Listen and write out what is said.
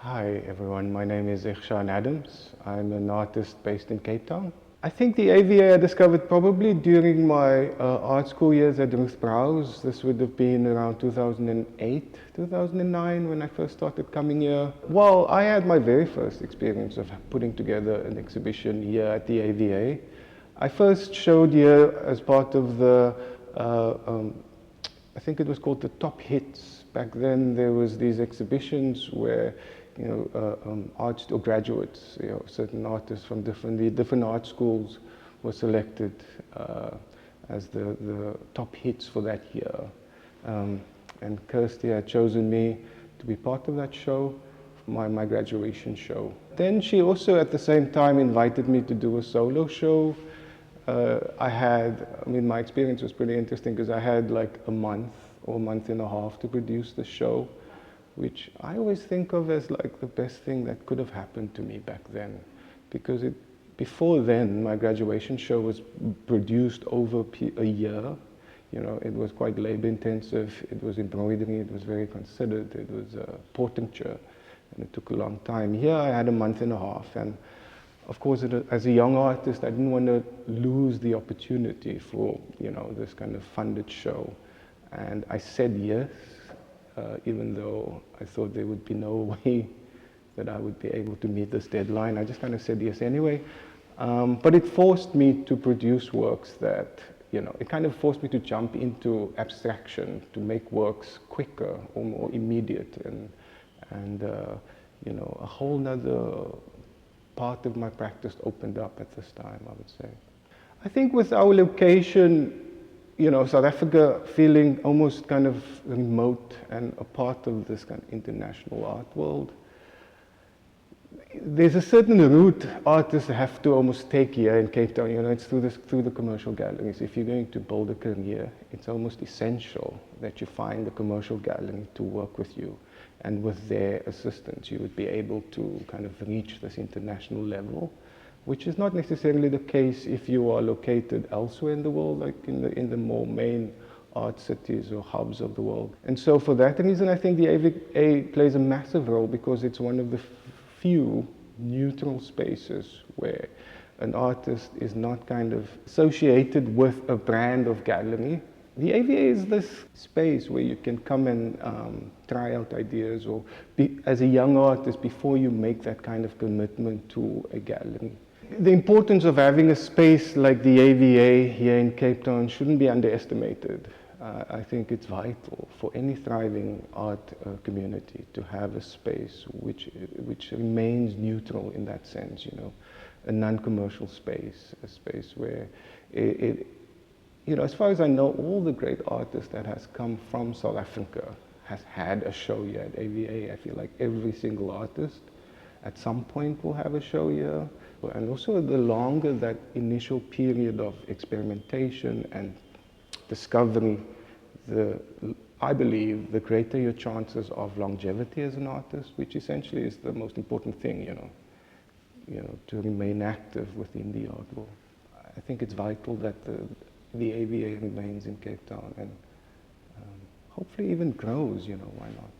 Hi everyone, my name is Igshaan Adams. I'm an artist based in Cape Town. I think the AVA I discovered probably during my art school years at Ruth Browse. This would have been around 2008, 2009 when I first started coming here. Well, I had my very first experience of putting together an exhibition here at the AVA. I first showed here as part of the, I think it was called the Top Hits. Back then there was these exhibitions where arts or graduates, certain artists from different art schools were selected as the top hits for that year. And Kirsty had chosen me to be part of that show, my graduation show. Then she also at the same time invited me to do a solo show. My experience was pretty interesting because I had like a month or a month and a half to produce the show, which I always think of as like the best thing that could have happened to me back then. Because before then, my graduation show was produced over a year. It was quite labor intensive, it was embroidery, it was very considered, it was portraiture, and it took a long time. Here I had a month and a half, and of course, as a young artist, I didn't want to lose the opportunity for, this kind of funded show. And I said yes. Even though I thought there would be no way that I would be able to meet this deadline. I just kind of said yes anyway. But it forced me to produce works that, it kind of forced me to jump into abstraction, to make works quicker or more immediate. And a whole nother part of my practice opened up at this time, I would say. I think with our location, South Africa feeling almost kind of remote and a part of this kind of international art world. There's a certain route artists have to almost take here in Cape Town. It's through the commercial galleries. If you're going to build a career, it's almost essential that you find a commercial gallery to work with you. And with their assistance, you would be able to kind of reach this international level, which is not necessarily the case if you are located elsewhere in the world, like in the more main art cities or hubs of the world. And so for that reason, I think the AVA plays a massive role because it's one of the few neutral spaces where an artist is not kind of associated with a brand of gallery. The AVA is this space where you can come and try out ideas or as a young artist before you make that kind of commitment to a gallery. The importance of having a space like the AVA here in Cape Town shouldn't be underestimated. I think it's vital for any thriving art community to have a space which remains neutral in that sense, a non-commercial space, a space where as far as I know, all the great artists that has come from South Africa has had a show here at AVA. I feel like every single artist at some point will have a show here. And also the longer that initial period of experimentation and discovery, I believe the greater your chances of longevity as an artist, which essentially is the most important thing, to remain active within the art world. I think it's vital that the AVA remains in Cape Town and hopefully even grows, why not?